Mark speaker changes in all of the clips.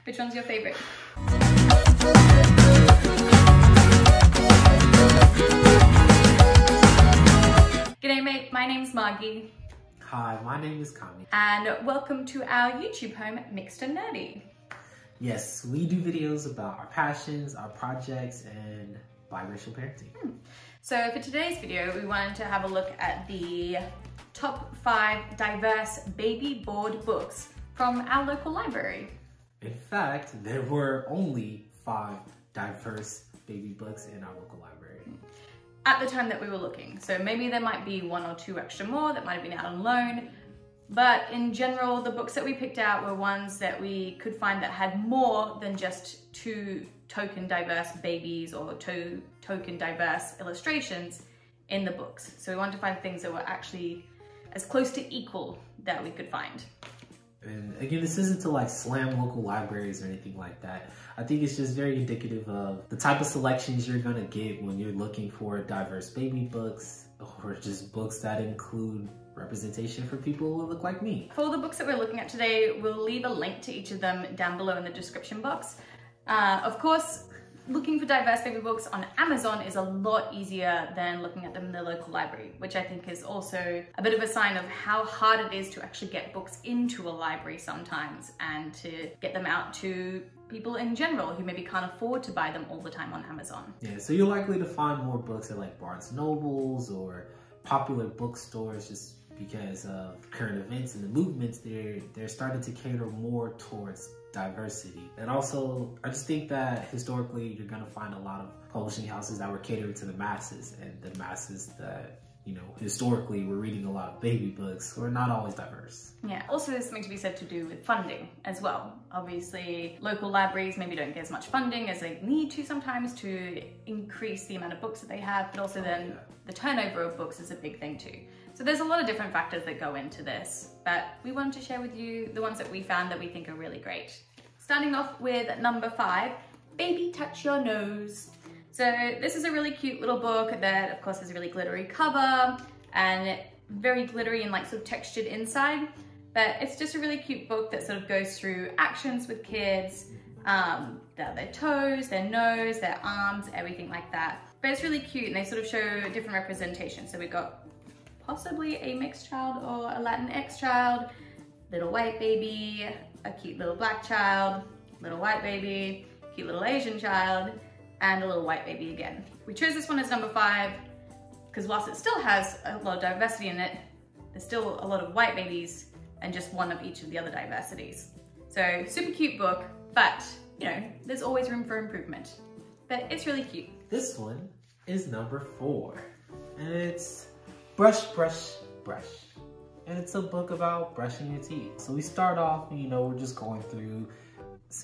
Speaker 1: Which one's your favorite? G'day mate, my name's Margie.
Speaker 2: Hi, my name is Kami.
Speaker 1: And welcome to our YouTube home, Mixed and Nerdy.
Speaker 2: Yes, we do videos about our passions, our projects, and biracial parenting.
Speaker 1: So for today's video, we wanted to have a look at the top 5 diverse baby board books from our local library.
Speaker 2: In fact, there were only 5 diverse baby books in our local library.
Speaker 1: At the time that we were looking. So maybe there might be 1 or 2 extra more that might have been out on loan. But in general, the books that we picked out were ones that we could find that had more than just 2 token diverse babies or 2 token diverse illustrations in the books. So we wanted to find things that were actually as close to equal that we could find.
Speaker 2: And again, this isn't to like slam local libraries or anything like that. I think it's just very indicative of the type of selections you're gonna get when you're looking for diverse baby books or just books that include representation for people who look like me.
Speaker 1: For the books that we're looking at today, we'll leave a link to each of them down below in the description box. Of course, looking for diverse baby books on Amazon is a lot easier than looking at them in the local library, which I think is also a bit of a sign of how hard it is to actually get books into a library sometimes and to get them out to people in general who maybe can't afford to buy them all the time on Amazon.
Speaker 2: Yeah, so you're likely to find more books at like Barnes & Nobles or popular bookstores just because of current events and the movements. They're starting to cater more towards diversity. And also, I just think that historically you're gonna find a lot of publishing houses that were catering to the masses, and the masses that, you know, historically were reading a lot of baby books were not always diverse.
Speaker 1: Yeah, also there's something to be said to do with funding as well. Obviously, local libraries maybe don't get as much funding as they need to sometimes to increase the amount of books that they have, but also then the turnover of books is a big thing too. So there's a lot of different factors that go into this, but we wanted to share with you the ones that we found that we think are really great. Starting off with number 5, Baby Touch Your Nose. So this is a really cute little book that of course has a really glittery cover and very glittery and like sort of textured inside. But it's just a really cute book that sort of goes through actions with kids, their toes, their nose, their arms, everything like that. But it's really cute and they sort of show different representations. So we've got possibly a mixed child or a Latinx child, little white baby, a cute little black child, little white baby, cute little Asian child, and a little white baby again. We chose this one as number 5 because whilst it still has a lot of diversity in it, there's still a lot of white babies and just one of each of the other diversities. So super cute book, but you know, there's always room for improvement. But it's really cute.
Speaker 2: This one is number 4, and it's Brush, Brush, Brush. And it's a book about brushing your teeth. So we start off, you know, we're just going through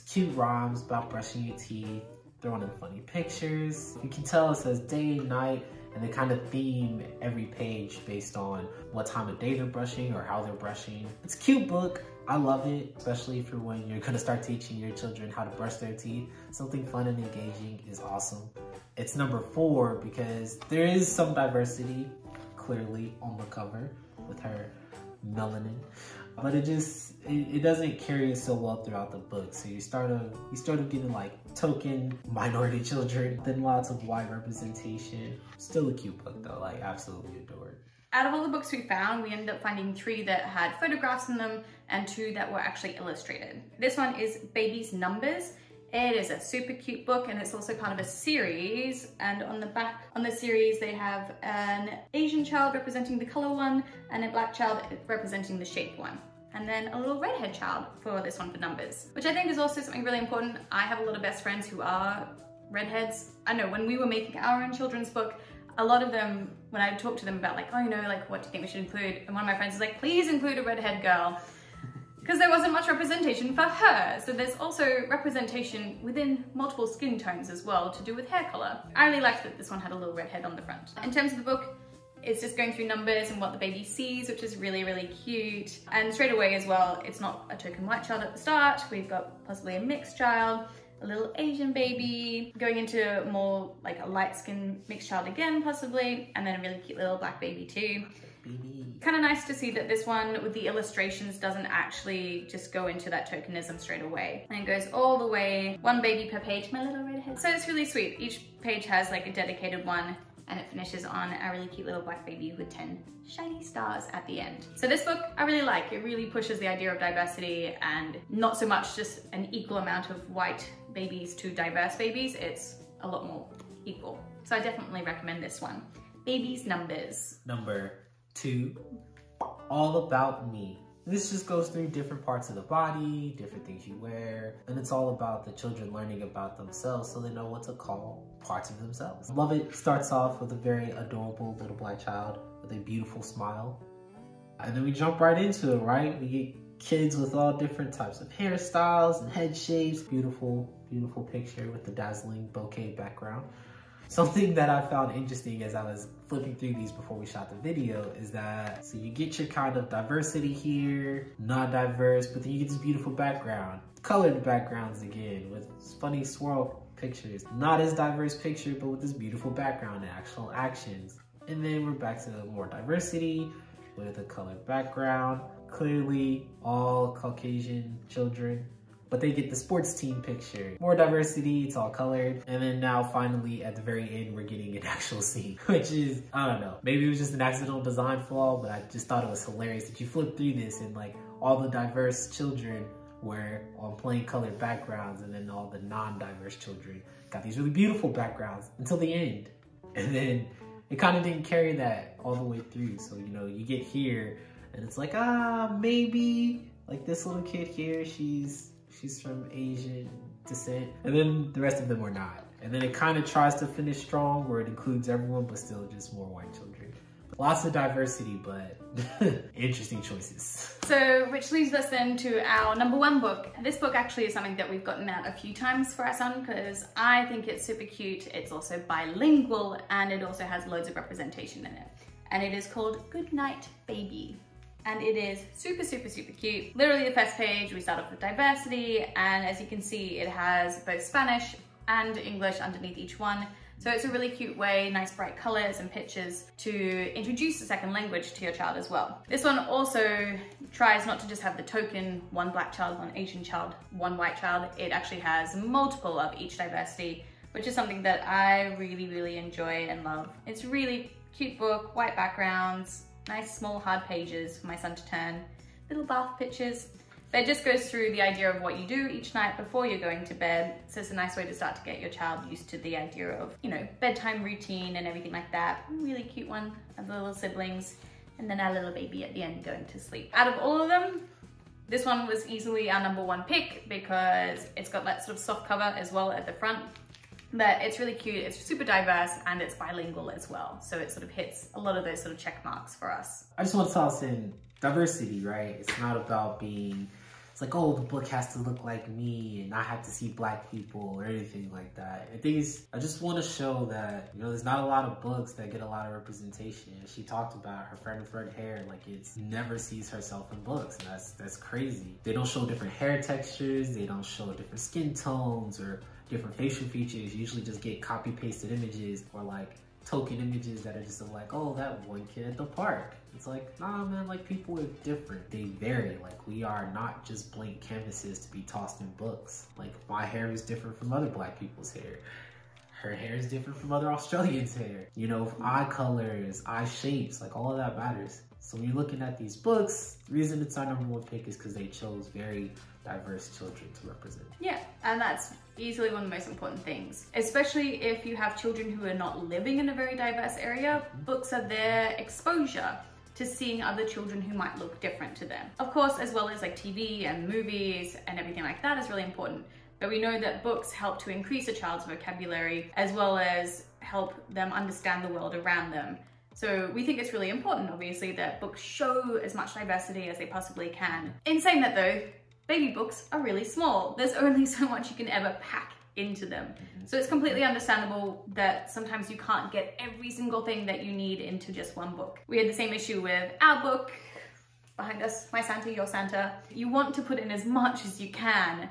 Speaker 2: cute rhymes about brushing your teeth, throwing in funny pictures. You can tell it says day and night, and they kind of theme every page based on what time of day they're brushing or how they're brushing. It's a cute book. I love it, especially for when you're gonna start teaching your children how to brush their teeth. Something fun and engaging is awesome. It's number 4 because there is some diversity clearly on the cover with her melanin, but it doesn't carry it so well throughout the book. So you start getting like token minority children, then lots of white representation. Still a cute book though, like absolutely adored.
Speaker 1: Out of all the books we found, we ended up finding 3 that had photographs in them and 2 that were actually illustrated. This one is Baby's Numbers. It is a super cute book and it's also part of a series, and on the back on the series they have an Asian child representing the color one and a black child representing the shape one, and then a little redhead child for this one for numbers, which I think is also something really important. I have a lot of best friends who are redheads. I know when we were making our own children's book, a lot of them, when I talked to them about like, oh, you know, like what do you think we should include? And one of my friends was like, please include a redhead girl. Because there wasn't much representation for her. So there's also representation within multiple skin tones as well to do with hair color. I really liked that this one had a little redhead on the front. In terms of the book, it's just going through numbers and what the baby sees, which is really, really cute. And straight away as well, it's not a token white child at the start. We've got possibly a mixed child, a little Asian baby, going into more like a light skin mixed child again, possibly, and then a really cute little black baby too.
Speaker 2: baby.
Speaker 1: Kind of nice to see that this one with the illustrations doesn't actually just go into that tokenism straight away. And it goes all the way, one baby per page, my little redhead. So it's really sweet. Each page has like a dedicated one, and it finishes on a really cute little black baby with 10 shiny stars at the end. So this book I really like. It really pushes the idea of diversity and not so much just an equal amount of white babies to diverse babies. It's a lot more equal. So I definitely recommend this one. Baby's Numbers.
Speaker 2: Number 2, All About Me. This just goes through different parts of the body, different things you wear, and it's all about the children learning about themselves so they know what to call parts of themselves. Love it. Starts off with a very adorable little black child with a beautiful smile. And then we jump right into it, right? We get kids with all different types of hairstyles and head shapes. Beautiful, beautiful picture with the dazzling bouquet background. Something that I found interesting as I was flipping through these before we shot the video is that, so you get your kind of diversity here, not diverse, but then you get this beautiful background. Colored backgrounds again with funny swirl pictures. Not as diverse picture, but with this beautiful background and actual actions. And then we're back to more diversity with a colored background. Clearly all Caucasian children, but they get the sports team picture. More diversity, it's all colored. And then now finally at the very end, we're getting an actual scene, which is, I don't know, maybe it was just an accidental design flaw, but I just thought it was hilarious that you flip through this and like all the diverse children were on plain colored backgrounds, and then all the non-diverse children got these really beautiful backgrounds until the end. And then it kind of didn't carry that all the way through. So, you know, you get here and it's like, maybe like this little kid here, she's from Asian descent, and then the rest of them were not. And then it kind of tries to finish strong where it includes everyone, but still just more white children. Lots of diversity, but interesting choices.
Speaker 1: So, which leads us then to our number 1 book. This book actually is something that we've gotten out a few times for our son because I think it's super cute. It's also bilingual and it also has loads of representation in it. And it is called Good Night Baby. And it is super, super, super cute. Literally the first page, we start off with diversity, and as you can see, it has both Spanish and English underneath each one. So it's a really cute way, nice bright colors and pictures to introduce a second language to your child as well. This one also tries not to just have the token, one black child, one Asian child, one white child. It actually has multiple of each diversity, which is something that I really, really enjoy and love. It's a really cute book, white backgrounds, nice small hard pages for my son to turn, little bath pictures. But it just goes through the idea of what you do each night before you're going to bed. So it's a nice way to start to get your child used to the idea of, you know, bedtime routine and everything like that. Really cute one of the little siblings. And then our little baby at the end going to sleep. Out of all of them, this one was easily our number 1 pick because it's got that sort of soft cover as well at the front. But it's really cute, it's super diverse, and it's bilingual as well. So it sort of hits a lot of those sort of check marks for us.
Speaker 2: I just want to toss in diversity, right? It's not about being, it's like, oh, the book has to look like me and I have to see black people or anything like that. I think I just want to show that, you know, there's not a lot of books that get a lot of representation. She talked about her friend with red hair, like it's never sees herself in books, and that's crazy. They don't show different hair textures, they don't show different skin tones or different facial features. You usually just get copy pasted images or like token images that are just like, oh, that one kid at the park. It's like, nah, man, like people are different. They vary. Like we are not just blank canvases to be tossed in books. Like my hair is different from other black people's hair. Her hair is different from other Australians' hair. You know, eye colors, eye shapes, like all of that matters. So when you're looking at these books, the reason it's our number 1 pick is because they chose very diverse children to represent.
Speaker 1: Yeah, and that's easily one of the most important things. Especially if you have children who are not living in a very diverse area, books are their exposure to seeing other children who might look different to them. Of course, as well as like TV and movies and everything like that is really important. But we know that books help to increase a child's vocabulary as well as help them understand the world around them. So we think it's really important, obviously, that books show as much diversity as they possibly can. In saying that though, baby books are really small. There's only so much you can ever pack into them. So it's completely understandable that sometimes you can't get every single thing that you need into just one book. We had the same issue with our book, behind us, My Santa, Your Santa. You want to put in as much as you can,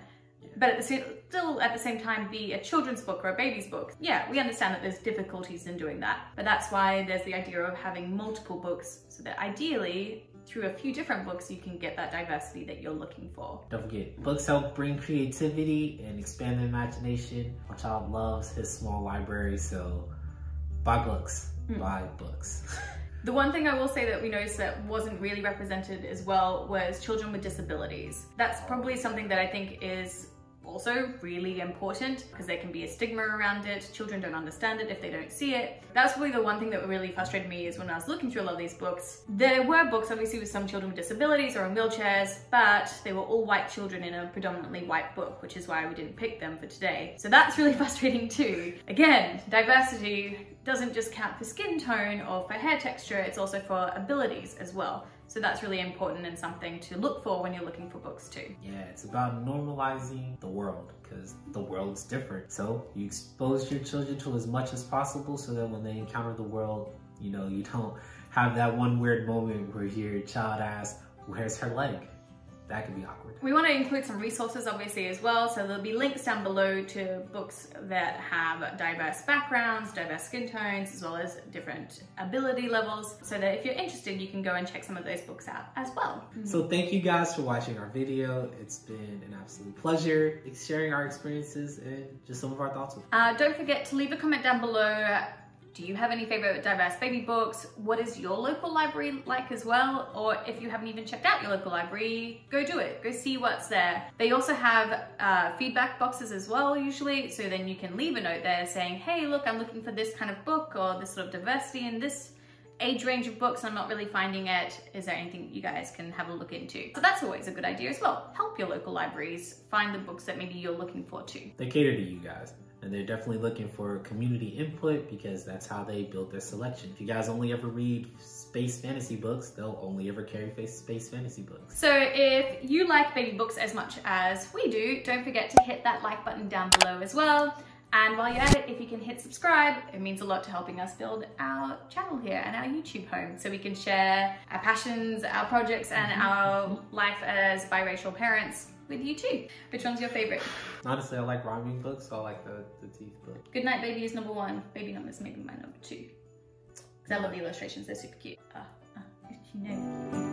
Speaker 1: but still at the same time be a children's book or a baby's book. Yeah, we understand that there's difficulties in doing that, but that's why there's the idea of having multiple books, so that ideally through a few different books you can get that diversity that you're looking for.
Speaker 2: Don't forget, books help bring creativity and expand the imagination. My child loves his small library, so buy books. Buy books.
Speaker 1: The one thing I will say that we noticed that wasn't really represented as well was children with disabilities. That's probably something that I think is also really important, because there can be a stigma around it. Children don't understand it if they don't see it. That's probably the one thing that really frustrated me, is when I was looking through a lot of these books, there were books obviously with some children with disabilities or in wheelchairs, but they were all white children in a predominantly white book, which is why we didn't pick them for today. So that's really frustrating too. Again, diversity doesn't just count for skin tone or for hair texture, it's also for abilities as well. So that's really important and something to look for when you're looking for books too.
Speaker 2: Yeah, it's about normalizing the world, because the world's different. So you expose your children to as much as possible, so that when they encounter the world, you know, you don't have that one weird moment where your child asks, where's her leg? That could be awkward.
Speaker 1: We want to include some resources obviously as well, so there'll be links down below to books that have diverse backgrounds, diverse skin tones, as well as different ability levels, so that if you're interested you can go and check some of those books out as well.
Speaker 2: So thank you guys for watching our video. It's been an absolute pleasure sharing our experiences and just some of our thoughts with you.
Speaker 1: Don't forget to leave a comment down below. Do you have any favorite diverse baby books? What is your local library like as well? Or if you haven't even checked out your local library, go do it. Go see what's there. They also have feedback boxes as well usually, so then you can leave a note there saying, hey look, I'm looking for this kind of book or this sort of diversity in this age range of books, I'm not really finding it. Is there anything you guys can have a look into? So that's always a good idea as well. Help your local libraries find the books that maybe you're looking for too.
Speaker 2: They cater to you guys. And they're definitely looking for community input, because that's how they build their selection. If you guys only ever read space fantasy books, they'll only ever carry space fantasy books.
Speaker 1: So if you like baby books as much as we do, don't forget to hit that like button down below as well. And while you're at it, if you can hit subscribe, it means a lot to helping us build our channel here and our YouTube home, so we can share our passions, our projects, and our life as biracial parents with you too. Which one's your favorite?
Speaker 2: Honestly, I like rhyming books, so I like the teeth book.
Speaker 1: Goodnight Baby is number 1. Baby Numbers maybe my number 2. Because I love the illustrations, they're super cute. You know.